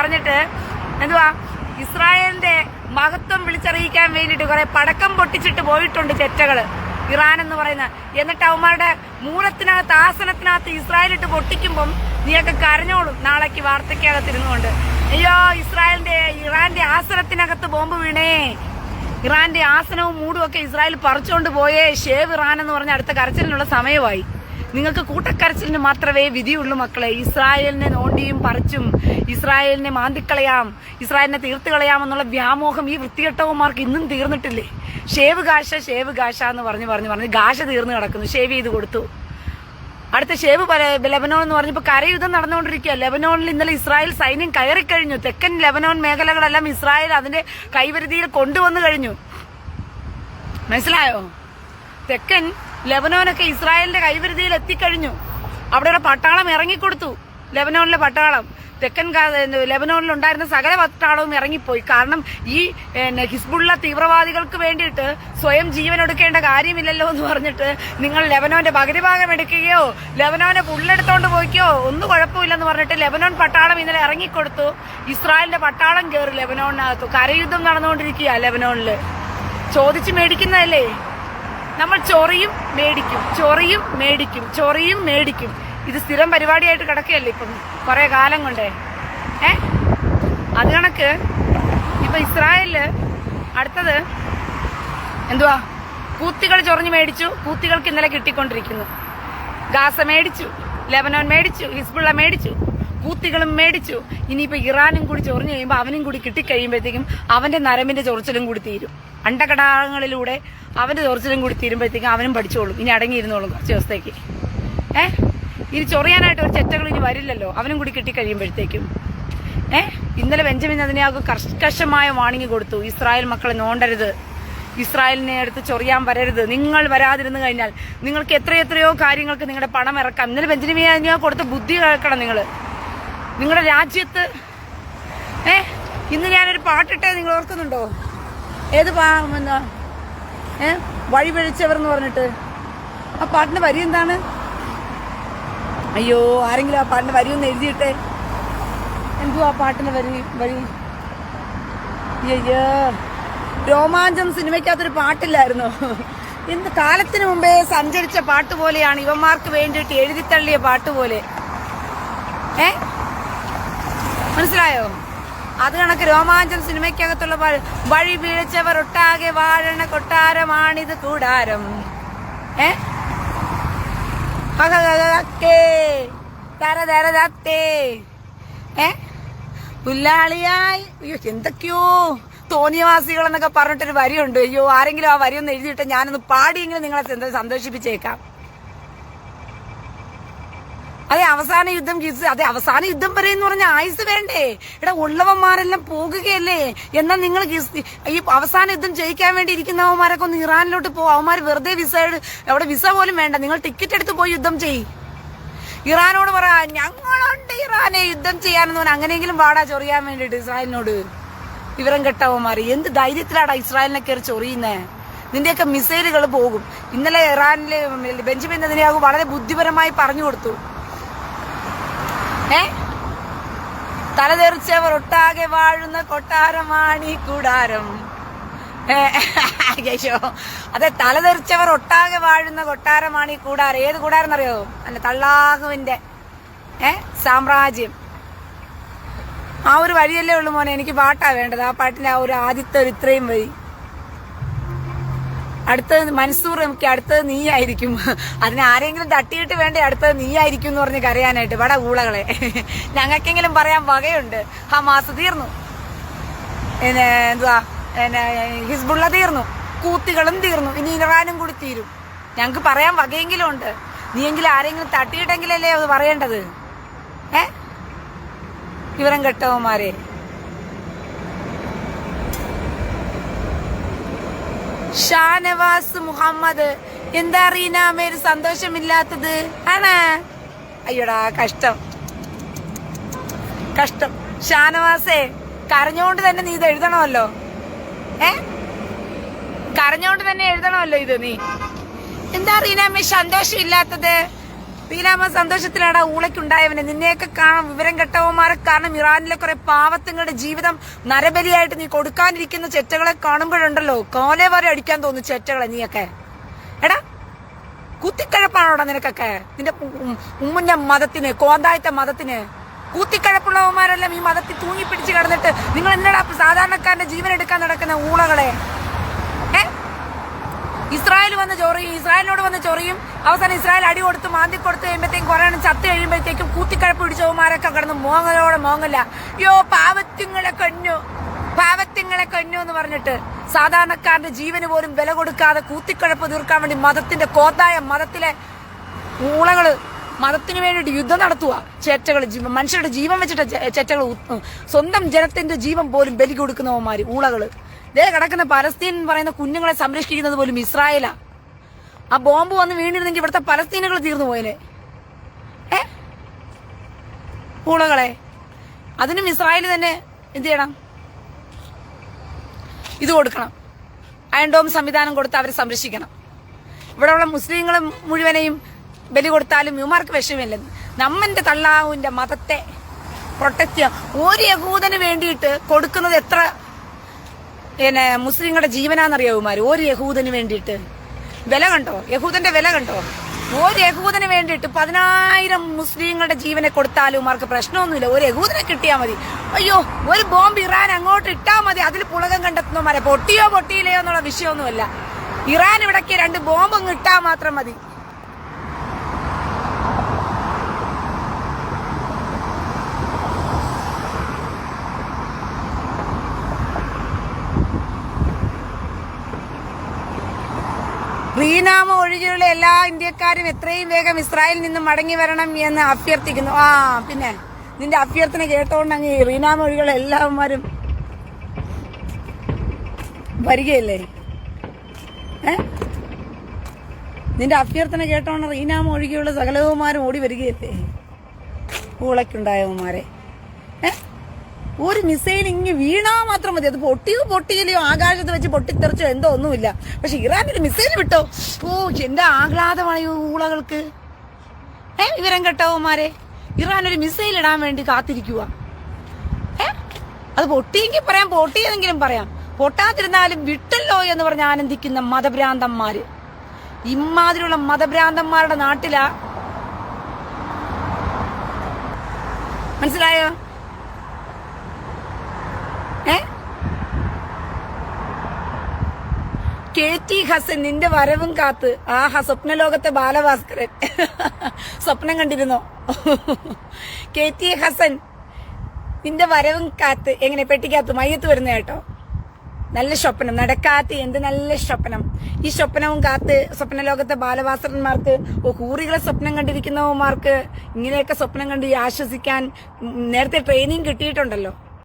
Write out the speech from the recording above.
പറഞ്ഞിട്ട് എന്തുവാ ഇസ്രായേലിന്റെ മഹത്വം വിളിച്ചറിയിക്കാൻ വേണ്ടിയിട്ട് കുറെ പടക്കം പൊട്ടിച്ചിട്ട് പോയിട്ടുണ്ട് ചെറ്റകള് ഇറാൻ എന്ന് പറയുന്ന. എന്നിട്ട് അവന്മാരുടെ മൂലത്തിനകത്ത് ആസനത്തിനകത്ത് ഇസ്രായേലിട്ട് പൊട്ടിക്കുമ്പം നീയൊക്കെ കരഞ്ഞോളും നാളേക്ക് വാർത്തയ്ക്കകത്തിരുന്നുകൊണ്ട്. അയ്യോ ഇറാന്റെ ആസനത്തിനകത്ത് ബോംബ് വീണേ, ഇറാന്റെ ആസനവും മൂടും ഒക്കെ ഇസ്രായേൽ പറിച്ചുകൊണ്ട് പോയേ, ഷേവ് ഇറാൻ എന്ന് പറഞ്ഞ അടുത്ത കരച്ചിലിനുള്ള സമയമായി. നിങ്ങൾക്ക് കൂട്ടക്കരച്ചിലിന് മാത്രമേ വിധിയുള്ളൂ മക്കളെ. ഇസ്രായേലിനെ നോണ്ടിയും പറിച്ചും ഇസ്രായേലിനെ മാന്തിക്കളയാം, ഇസ്രായേലിനെ തീർത്ത് കളയാമെന്നുള്ള വ്യാമോഹം ഈ വൃത്തികെട്ടവന്മാർക്ക് ഇന്നും തീർന്നിട്ടില്ലേ? ഷേവ് ഗാഷ എന്ന് പറഞ്ഞ് ഗാഷ തീർന്നു കിടക്കുന്നു. ഷേവ് ചെയ്ത് കൊടുത്തു. അടുത്ത ഷേവ് ലെബനോൺ എന്ന് പറഞ്ഞപ്പോൾ കരയുദ്ധം നടന്നുകൊണ്ടിരിക്കുക. ലെബനോണിൽ ഇന്നലെ ഇസ്രായേൽ സൈന്യം കയറിക്കഴിഞ്ഞു. തെക്കൻ ലെബനോൺ മേഖലകളെല്ലാം ഇസ്രായേൽ അതിന്റെ കൈവരുതിയിൽ കൊണ്ടുവന്നു കഴിഞ്ഞു. മനസ്സിലായോ? തെക്കൻ ലെബനോനൊക്കെ ഇസ്രായേലിന്റെ കൈവരുതിയിൽ എത്തിക്കഴിഞ്ഞു. അവിടെയുള്ള പട്ടാളം ഇറങ്ങിക്കൊടുത്തു. ലെബനോണിലെ പട്ടാളം തെക്കൻ ലെബനോണിൽ ഉണ്ടായിരുന്ന സകല പട്ടാളവും ഇറങ്ങിപ്പോയി. കാരണം ഈ ഹിസ്ബുള്ള തീവ്രവാദികൾക്ക് വേണ്ടിയിട്ട് സ്വയം ജീവൻ എടുക്കേണ്ട കാര്യമില്ലല്ലോ എന്ന് പറഞ്ഞിട്ട് നിങ്ങൾ ലെബനോന്റെ പകുതി ഭാഗം എടുക്കുകയോ ലെബനോനെ പുള്ളെടുത്തോണ്ട് പോയിക്കോ ഒന്നും കുഴപ്പമില്ലെന്ന് പറഞ്ഞിട്ട് ലെബനോൻ പട്ടാളം ഇന്നലെ ഇറങ്ങിക്കൊടുത്തു. ഇസ്രായേലിന്റെ പട്ടാളം കയറി ലെബനോണിനകത്തു. കരയുദ്ധം നടന്നുകൊണ്ടിരിക്കുക ലെബനോണില്. ചോദിച്ച് മേടിക്കുന്നതല്ലേ? നമ്മൾ ചൊറിയും മേടിക്കും. ഇത് സ്ഥിരം പരിപാടിയായിട്ട് കിടക്കുകയല്ലേ ഇപ്പം കുറെ കാലം കൊണ്ടേ. അത് കണക്ക് ഇപ്പൊ ഇസ്രായേലില് അടുത്തത് എന്തുവാ, കൂത്തികൾ ചൊറിഞ്ഞു മേടിച്ചു. കൂത്തികൾക്ക് ഇന്നലെ കിട്ടിക്കൊണ്ടിരിക്കുന്നു. ഗാസ മേടിച്ചു, ലെബനോൻ മേടിച്ചു, ഹിസ്ബുള്ള മേടിച്ചു, കൂത്തികളും മേടിച്ചു. ഇനിയിപ്പോ ഇറാനും കൂടി ചൊറിഞ്ഞു കഴിയുമ്പോൾ അവനും കൂടി കിട്ടിക്കഴിയുമ്പോഴത്തേക്കും അവന്റെ നരമ്പിന്റെ ചൊറിച്ചിലും കൂടി തീരും. അണ്ടകടാകങ്ങളിലൂടെ അവന്റെ ചൊറിച്ചിലും കൂടി തീരുമ്പോഴത്തേക്കും അവനും പഠിച്ചോളും. ഇനി അടങ്ങിയിരുന്നോളും കുറച്ച് ദിവസത്തേക്ക്. ഇനി ചൊറിയാനായിട്ട് ഒരു ചെറ്റകൾ ഇനി വരില്ലല്ലോ, അവനും കൂടി കിട്ടിക്കഴിയുമ്പോഴത്തേക്കും. ഇന്നലെ ബെഞ്ചമിൻ നെതന്യാഹു കർക്കശമായ വാണിംഗ് കൊടുത്തു. ഇസ്രായേൽ മക്കളെ നോണ്ടരുത്, ഇസ്രായേലിനെ അടുത്ത് ചൊറിയാൻ വരരുത്. നിങ്ങൾ വരാതിരുന്നു കഴിഞ്ഞാൽ നിങ്ങൾക്ക് എത്രയോ കാര്യങ്ങൾക്ക് നിങ്ങളുടെ പണം ഇറക്കാം. ഇന്നലെ ബെഞ്ചമിൻ നെതന്യാഹു കൊടുത്ത ബുദ്ധി കേൾക്കണം നിങ്ങൾ. നിങ്ങളുടെ രാജ്യത്ത് ഇന്ന് ഞാനൊരു പാട്ടിട്ടേ നിങ്ങൾ ഓർക്കുന്നുണ്ടോ? ഏത് വഴി പിഴച്ചവർ എന്ന് പറഞ്ഞിട്ട് ആ പാട്ടിന്റെ വരി എന്താണ്? അയ്യോ, ആരെങ്കിലും ആ പാട്ടിന്റെ വരി ഒന്ന് എഴുതിയിട്ടെ. എന്തുവാ ആ പാട്ടിന്റെ വരി? അയ്യോ, രോമാഞ്ചം സിനിമയ്ക്കകത്തൊരു പാട്ടില്ലായിരുന്നോ? എന്ത് കാലത്തിന് മുമ്പേ സഞ്ചരിച്ച പാട്ട് പോലെയാണ്, ഇവന്മാർക്ക് വേണ്ടിയിട്ട് എഴുതിത്തള്ളിയ പാട്ട് പോലെ. മനസ്സിലായോ? അത് കണക്ക് രോമാഞ്ചം സിനിമയ്ക്കകത്തുള്ള വഴി വീഴ്ചവർ ഒട്ടാകെ വാഴണ കൊട്ടാരമാണിത് കൂടാരം. പുല്ലാളിയായി എന്തൊക്കെയോ തോന്നിയവാസികൾ എന്നൊക്കെ പറഞ്ഞിട്ടൊരു വരിയുണ്ട്. അയ്യോ, ആരെങ്കിലും ആ വരി ഒന്ന് എഴുതിയിട്ട് ഞാനൊന്ന് പാടിയെങ്കിലും നിങ്ങളെ സന്തോഷിപ്പിച്ചേക്കാം. അതെ, അവസാന യുദ്ധം വരെ എന്ന് പറഞ്ഞ ആയുസ് വേണ്ടേ? ഇവിടെ ഉള്ളവന്മാരെല്ലാം പോകുകയല്ലേ. എന്നാൽ നിങ്ങൾ ഈ അവസാന യുദ്ധം ജയിക്കാൻ വേണ്ടി ഇരിക്കുന്നവന്മാരൊക്കെ ഒന്ന് ഇറാനിലോട്ട് പോകും. അവന്മാർ വെറുതെ അവിടെ വിസ പോലും വേണ്ട, നിങ്ങൾ ടിക്കറ്റ് എടുത്ത് പോയി യുദ്ധം ചെയ്യ്. ഇറാനോട് പറ, ഞങ്ങളുണ്ട് ഇറാനെ യുദ്ധം ചെയ്യാനെന്ന് പറഞ്ഞാൽ അങ്ങനെയെങ്കിലും വാടാ ചൊറിയാൻ വേണ്ടിയിട്ട് ഇസ്രായേലിനോട്. വിവരം കെട്ടവന്മാർ എന്ത് ധൈര്യത്തിലാടാ ഇസ്രായേലിനെ കയറി ചൊറിയുന്നേ? നിന്റെയൊക്കെ മിസൈലുകൾ പോകും. ഇന്നലെ ഇറാനിലെ ബെഞ്ചമിൻ നെതന്യാഹു വളരെ ബുദ്ധിപരമായി പറഞ്ഞു കൊടുത്തു. തലതെറിച്ചവർ ഒട്ടാകെ വാഴുന്ന കൊട്ടാരമാണി കൂടാരം. അതെ, തലതെറിച്ചവർ ഒട്ടാകെ വാഴുന്ന കൊട്ടാരമാണ് ഈ കൂടാരം. ഏത് കൂടാരം എന്നറിയോ? അല്ല, തള്ളാഹുവിന്റെ സാമ്രാജ്യം. ആ ഒരു വഴിയല്ലേ ഉള്ളു മോനെ. എനിക്ക് പാട്ടാ വേണ്ടത്. ആ പാട്ടിന്റെ ആ ഒരു ആദ്യത്തെ ഒരു ഇത്രയും വഴി. അടുത്തത് മൻസൂർ, എനിക്ക് അടുത്തത് നീയായിരിക്കും. അതിനെ ആരെങ്കിലും തട്ടിയിട്ട് വേണ്ടേ അടുത്തത് നീയായിരിക്കും എന്ന് പറഞ്ഞ് കരയാനായിട്ട്. വട ഊളകളെ, ഞങ്ങൾക്കെങ്കിലും പറയാൻ വകയുണ്ട്. ഹമാസ് തീർന്നു, എന്തുവാ ഹിസ്ബുള്ള തീർന്നു, കൂത്തികളും തീർന്നു, ഇനി ഇറാനും കൂടി തീരും. ഞങ്ങക്ക് പറയാൻ വകയെങ്കിലും ഉണ്ട്. നീയെങ്കിലും ആരെങ്കിലും തട്ടിയിട്ടെങ്കിലല്ലേ അത് പറയേണ്ടത്. വിവരം കെട്ടവന്മാരെ. ഷാനവാസ് മുഹമ്മദ്, എന്താ റീനാമേ ഒരു സന്തോഷമില്ലാത്തത്? ആണ്. അയ്യോടാ, കഷ്ടം. ഷാനവാസേ, കരഞ്ഞോണ്ട് തന്നെ നീ ഇത് എഴുതണമല്ലോ. കരഞ്ഞോണ്ട് തന്നെ എഴുതണമല്ലോ ഇത്. നീ എന്താ റീനാമേ സന്തോഷം ഇല്ലാത്തത്? പീലാമ സന്തോഷത്തിലാടാ ഊളയ്ക്കുണ്ടായവനെ. നിന്നെയൊക്കെ കാണാൻ വിവരം കെട്ടവന്മാരെ കാരണം ഇറാനിലെ കുറെ പാവത്തുങ്ങളുടെ ജീവിതം നരബലിയായിട്ട് നീ കൊടുക്കാനിരിക്കുന്ന ചെറ്റകളെ കാണുമ്പോഴുണ്ടല്ലോ കോലെ വരെ അടിക്കാൻ തോന്നുന്നു ചെറ്റകളെ. നീയൊക്കെ എടാ കുത്തിക്കഴപ്പാണോടാ നിനക്കൊക്കെ? നിന്റെ ഉമ്മുന്റെ മതത്തിന്, കോന്തായത്തെ മതത്തിന് കൂത്തിക്കഴപ്പുള്ളവന്മാരെല്ലാം ഈ മതത്തിൽ തൂങ്ങിപ്പിടിച്ച് കിടന്നിട്ട് നിങ്ങൾ എന്നടാ സാധാരണക്കാരന്റെ ജീവൻ എടുക്കാൻ നടക്കുന്ന ഊളകളെ? ഇസ്രായേൽ വന്ന് ചൊറിയും, ഇസ്രായേലിനോട് വന്ന് ചൊറിയും, അവസാനം ഇസ്രായേൽ അടി കൊടുത്ത് മാന്തി കൊടുത്ത് കഴിയുമ്പോഴത്തേക്കും കുറെ എണ്ണം ചത്ത് കഴിയുമ്പോഴത്തേക്കും കൂത്തിക്കഴപ്പ് പിടിച്ചവന്മാരൊക്കെ കിടന്ന് മോങ്ങലോടെ മോങ്ങല്ല. യോ പാവത്തിങ്ങളെ കൊന്നു എന്ന് പറഞ്ഞിട്ട് സാധാരണക്കാരന്റെ ജീവന് പോലും വില കൊടുക്കാതെ കൂത്തിക്കഴപ്പ് തീർക്കാൻ വേണ്ടി മതത്തിന്റെ കോത്തായ മതത്തിലെ ഊളകള് മതത്തിന് വേണ്ടിയിട്ട് യുദ്ധം നടത്തുക. ചേറ്റകൾ മനുഷ്യരുടെ ജീവൻ വെച്ചിട്ട് ചേറ്റകൾ സ്വന്തം ജനത്തിന്റെ ജീവൻ പോലും ബലി കൊടുക്കുന്നവന്മാര് ഊളകള്. ഇതേ കിടക്കുന്ന പലസ്തീൻ എന്ന് പറയുന്ന കുഞ്ഞുങ്ങളെ സംരക്ഷിക്കുന്നത് പോലും ഇസ്രായേലാ. ആ ബോംബ് വന്ന് വീണിരുന്നെങ്കിൽ ഇവിടുത്തെ പലസ്തീനുകൾ തീർന്നു പോയനെ. ഊളകളെ അതിനും ഇസ്രായേൽ തന്നെ എന്ത് ചെയ്യണം? ഇത് കൊടുക്കണം, അയൺ ഡോം സംവിധാനം കൊടുത്ത് അവരെ സംരക്ഷിക്കണം. ഇവിടെയുള്ള മുസ്ലിങ്ങളെ മുഴുവനെയും ബലി കൊടുത്താലും ഇവന്മാർക്ക് വിഷമില്ല. നമ്മന്റെ തള്ളാവിന്റെ മതത്തെ പ്രൊട്ടക്ട് ചെയ്യാൻ ഒരു യഹൂദന് വേണ്ടിയിട്ട് കൊടുക്കുന്നത് എത്ര മുസ്ലിങ്ങളുടെ ജീവനാന്നറിയോ ഇവന്മാര്? ഒരു യഹൂദന് വേണ്ടിയിട്ട് വില കണ്ടോ? യഹൂദന്റെ വില കണ്ടോ? ഒരു യഹൂദന് വേണ്ടിയിട്ട് 10,000 മുസ്ലിങ്ങളുടെ ജീവനെ കൊടുത്താലും ഇവന്മാർക്ക് പ്രശ്നമൊന്നുമില്ല. ഒരു യഹൂദനെ കിട്ടിയാൽ മതി. അയ്യോ ഒരു ബോംബ് ഇറാൻ അങ്ങോട്ട് ഇട്ടാൽ മതി, അതിൽ പുളകം കണ്ടെത്തുന്നവന്മാരെ പൊട്ടിയോ പൊട്ടിയില്ലയോ എന്നുള്ള വിഷയമൊന്നുമല്ല. ഇറാൻ ഇവിടേക്ക് 2 ബോംബ് അങ്ങ് ഇട്ടാൽ മാത്രം മതി. റീനാമ ഒഴികെയുള്ള എല്ലാ ഇന്ത്യക്കാരും എത്രയും വേഗം ഇസ്രായേലിൽ നിന്ന് മടങ്ങി വരണം എന്ന് അഭ്യർത്ഥിക്കുന്നു. പിന്നെ നിന്റെ അഭ്യർത്ഥന കേട്ടോണ്ടെങ്കിൽ റീനാമ ഒഴികെയുള്ള എല്ലാവന്മാരും വരികയല്ലേ? നിന്റെ അഭ്യർത്ഥന കേട്ടോണ്ട് റീനാമ ഒഴികെയുള്ള സകലവുമാരും ഓടി വരികയല്ലേ? ഊളയ്ക്കുണ്ടായവന്മാരെ ഒരു മിസൈൽ ഇങ്ങ് വീണാ മാത്രം മതി. അത് പൊട്ടിയില്ലയോ ആകാശത്ത് വെച്ച് പൊട്ടിത്തെറിച്ചോ എന്തോ ഒന്നുമില്ല. പക്ഷെ ഇറാനൊരു മിസൈൽ വിട്ടോ, എന്റെ ആഹ്ലാദമാണ് ഊളകൾക്ക്. വിവരം കേട്ടവന്മാരെ, ഇറാനൊരു മിസൈൽ ഇടാൻ വേണ്ടി കാത്തിരിക്കുക. അത് പൊട്ടിയെങ്കിൽ പറയാം, പൊട്ടിയതെങ്കിലും പറയാം. പൊട്ടാതിരുന്നാലും വിട്ടല്ലോ എന്ന് പറഞ്ഞ് ആനന്ദിക്കുന്ന മതഭ്രാന്തന്മാര്. ഇമാതിരിയുള്ള മതഭ്രാന്തന്മാരുടെ നാട്ടിലാ. മനസ്സിലായോ? KT ഹസൻ നിന്റെ വരവും കാത്ത്. സ്വപ്നലോകത്തെ ബാലഭാസ്കരൻ സ്വപ്നം കണ്ടിരുന്നോ? KT ഹസൻ നിന്റെ വരവും കാത്ത്. എങ്ങനെ പെട്ടിക്കകത്ത് മയ്യത്ത് വരുന്ന കേട്ടോ? നല്ല സ്വപ്നം നടക്കാത്ത എന്ത് നല്ല സ്വപ്നം. ഈ സ്വപ്നവും കാത്ത് സ്വപ്നലോകത്തെ ബാലഭാസ്കരന്മാർക്ക്, ഹൂറികളെ സ്വപ്നം കണ്ടിരിക്കുന്നവന്മാർക്ക് ഇങ്ങനെയൊക്കെ സ്വപ്നം കണ്ട് ആശ്വസിക്കാൻ നേരത്തെ ട്രെയിനിങ് കിട്ടിയിട്ടുണ്ടല്ലോ.